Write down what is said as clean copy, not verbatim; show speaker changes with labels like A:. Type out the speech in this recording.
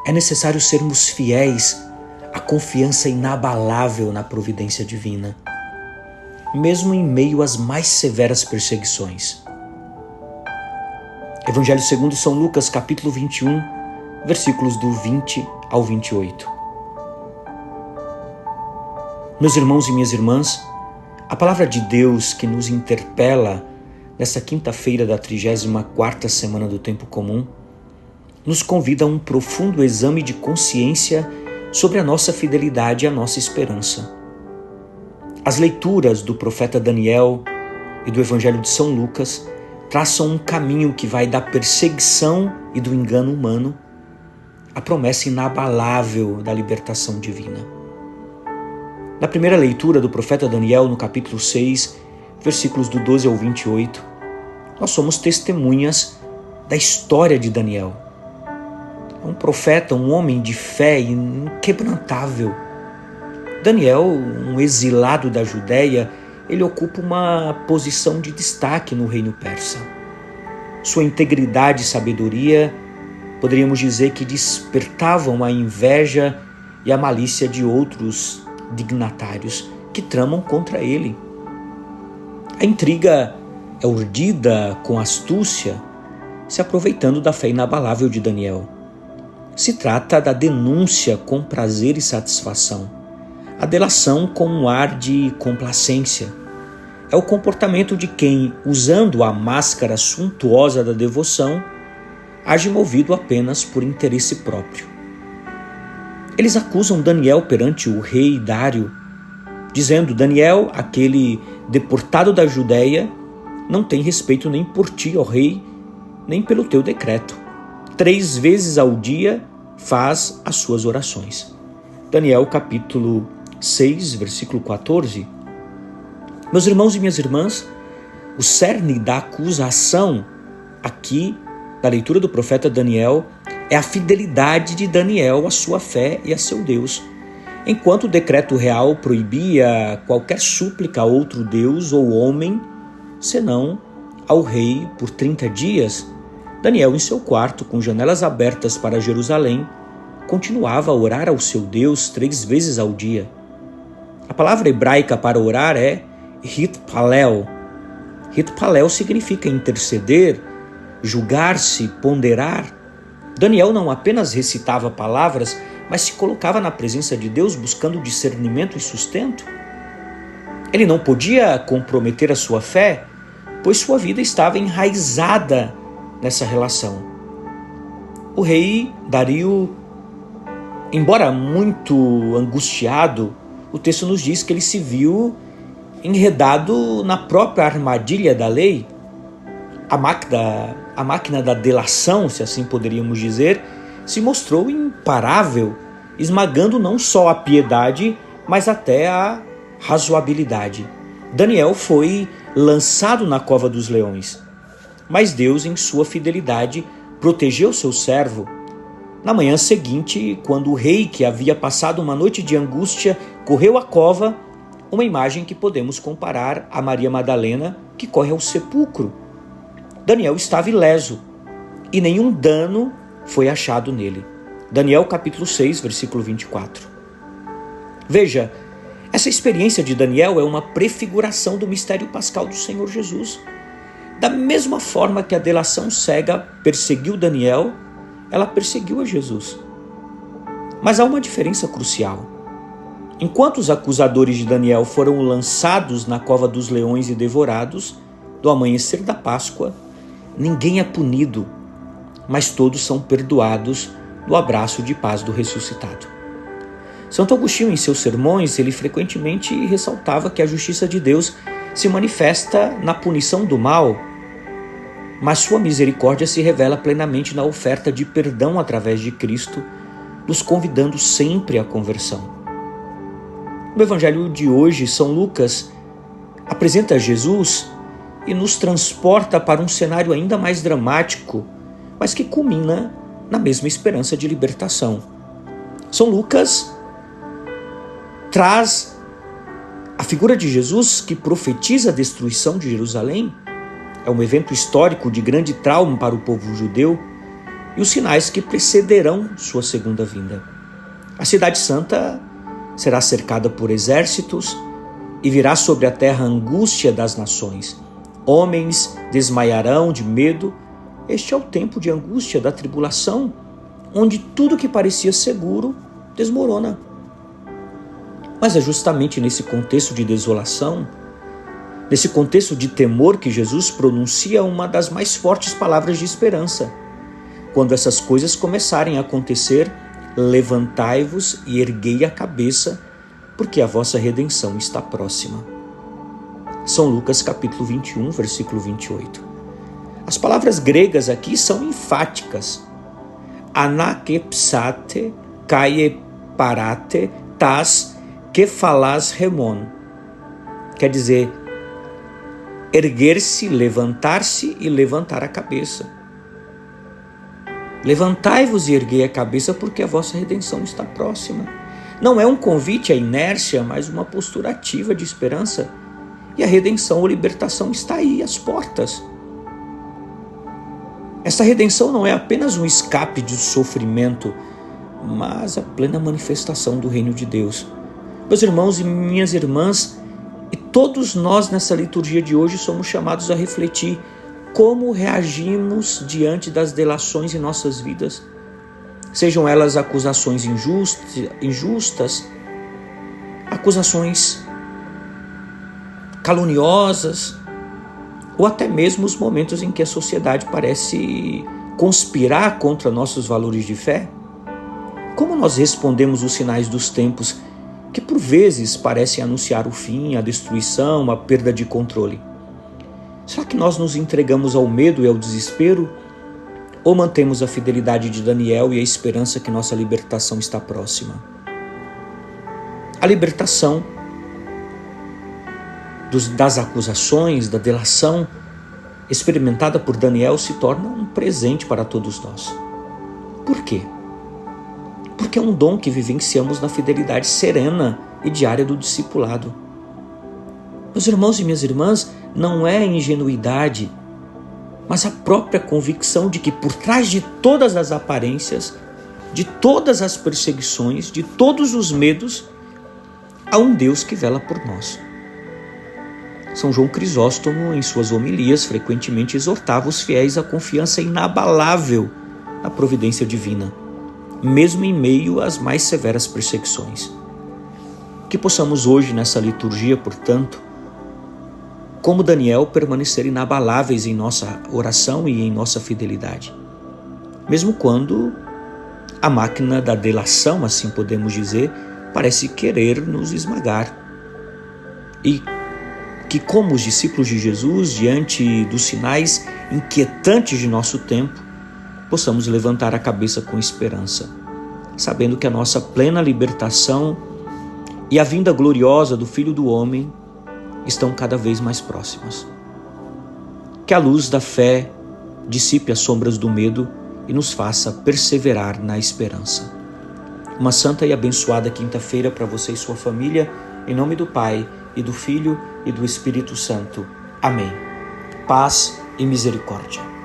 A: É necessário sermos fiéis à confiança inabalável na providência divina, mesmo em meio às mais severas perseguições. Evangelho segundo São Lucas, capítulo 21, versículos do 20 ao 28. Meus irmãos e minhas irmãs, a palavra de Deus que nos interpela nessa quinta-feira da 34ª semana do Tempo Comum nos convida a um profundo exame de consciência sobre a nossa fidelidade e a nossa esperança. As leituras do profeta Daniel e do Evangelho de São Lucas traçam um caminho que vai da perseguição e do engano humano à promessa inabalável da libertação divina. Na primeira leitura do profeta Daniel, no capítulo 6, versículos do 12 ao 28, nós somos testemunhas da história de Daniel. É um profeta, um homem de fé inquebrantável. Daniel, um exilado da Judéia, ele ocupa uma posição de destaque no reino persa. Sua integridade e sabedoria, poderíamos dizer que despertavam a inveja e a malícia de outros dignatários que tramam contra ele. A intriga é urdida com astúcia, se aproveitando da fé inabalável de Daniel. Se trata da denúncia com prazer e satisfação, a delação com um ar de complacência. É o comportamento de quem, usando a máscara suntuosa da devoção, age movido apenas por interesse próprio. Eles acusam Daniel perante o rei Dário, dizendo: Daniel, aquele deportado da Judéia, não tem respeito nem por ti, ó rei, nem pelo teu decreto. 3 vezes ao dia faz as suas orações. Daniel capítulo 6, versículo 14. Meus irmãos e minhas irmãs, o cerne da acusação aqui, da leitura do profeta Daniel, é a fidelidade de Daniel à sua fé e a seu Deus. Enquanto o decreto real proibia qualquer súplica a outro Deus ou homem, senão ao rei por 30 dias, Daniel, em seu quarto, com janelas abertas para Jerusalém, continuava a orar ao seu Deus 3 vezes ao dia. A palavra hebraica para orar é hitpalel. Hitpalel significa interceder, julgar-se, ponderar. Daniel não apenas recitava palavras, mas se colocava na presença de Deus buscando discernimento e sustento. Ele não podia comprometer a sua fé, pois sua vida estava enraizada nessa relação. O rei Dario, embora muito angustiado, o texto nos diz que ele se viu enredado na própria armadilha da lei. A máquina da delação, se assim poderíamos dizer, se mostrou imparável, esmagando não só a piedade, mas até a razoabilidade. Daniel foi lançado na cova dos leões, mas Deus, em sua fidelidade, protegeu seu servo. Na manhã seguinte, quando o rei, que havia passado uma noite de angústia, correu à cova, uma imagem que podemos comparar a Maria Madalena, que corre ao sepulcro. Daniel estava ileso e nenhum dano foi achado nele. Daniel capítulo 6, versículo 24. Veja, essa experiência de Daniel é uma prefiguração do mistério pascal do Senhor Jesus. Da mesma forma que a delação cega perseguiu Daniel, ela perseguiu a Jesus. Mas há uma diferença crucial. Enquanto os acusadores de Daniel foram lançados na cova dos leões e devorados, do amanhecer da Páscoa, ninguém é punido, mas todos são perdoados no abraço de paz do ressuscitado. Santo Agostinho, em seus sermões, ele frequentemente ressaltava que a justiça de Deus se manifesta na punição do mal, mas sua misericórdia se revela plenamente na oferta de perdão através de Cristo, nos convidando sempre à conversão. No Evangelho de hoje, São Lucas apresenta Jesus e nos transporta para um cenário ainda mais dramático, mas que culmina na mesma esperança de libertação. São Lucas traz a figura de Jesus que profetiza a destruição de Jerusalém. É um evento histórico de grande trauma para o povo judeu, e os sinais que precederão sua segunda vinda. A cidade santa será cercada por exércitos e virá sobre a terra a angústia das nações. Homens desmaiarão de medo. Este é o tempo de angústia da tribulação, onde tudo que parecia seguro desmorona. Mas é justamente nesse contexto de desolação, nesse contexto de temor, que Jesus pronuncia uma das mais fortes palavras de esperança. Quando essas coisas começarem a acontecer, levantai-vos e erguei a cabeça, porque a vossa redenção está próxima. São Lucas capítulo 21, versículo 28. As palavras gregas aqui são enfáticas. Anakepsate, kaie parate, tas, kefalas remon. Quer dizer, erguer-se, levantar-se e levantar a cabeça. Levantai-vos e erguei a cabeça, porque a vossa redenção está próxima. Não é um convite à inércia, mas uma postura ativa de esperança. E a redenção ou libertação está aí, às portas. Essa redenção não é apenas um escape de sofrimento, mas a plena manifestação do reino de Deus. Meus irmãos e minhas irmãs, e todos nós nessa liturgia de hoje somos chamados a refletir como reagimos diante das delações em nossas vidas. Sejam elas acusações injustas, acusações caluniosas, ou até mesmo os momentos em que a sociedade parece conspirar contra nossos valores de fé. Como nós respondemos os sinais dos tempos que por vezes parecem anunciar o fim, a destruição, a perda de controle? Será que nós nos entregamos ao medo e ao desespero? Ou mantemos a fidelidade de Daniel e a esperança que nossa libertação está próxima? A libertação das acusações, da delação experimentada por Daniel se torna um presente para todos nós. Por quê? Porque é um dom que vivenciamos na fidelidade serena e diária do discipulado. Meus irmãos e minhas irmãs, não é ingenuidade, mas a própria convicção de que por trás de todas as aparências, de todas as perseguições, de todos os medos, há um Deus que vela por nós. São João Crisóstomo, em suas homilias, frequentemente exortava os fiéis à confiança inabalável na providência divina, mesmo em meio às mais severas perseguições. Que possamos hoje, nessa liturgia, portanto, como Daniel, permanecer inabaláveis em nossa oração e em nossa fidelidade. Mesmo quando a máquina da delação, assim podemos dizer, parece querer nos esmagar. E que, como os discípulos de Jesus, diante dos sinais inquietantes de nosso tempo, possamos levantar a cabeça com esperança, sabendo que a nossa plena libertação e a vinda gloriosa do Filho do Homem estão cada vez mais próximas. Que a luz da fé dissipe as sombras do medo e nos faça perseverar na esperança. Uma santa e abençoada quinta-feira para você e sua família, em nome do Pai, e do Filho, e do Espírito Santo. Amém. Paz e misericórdia.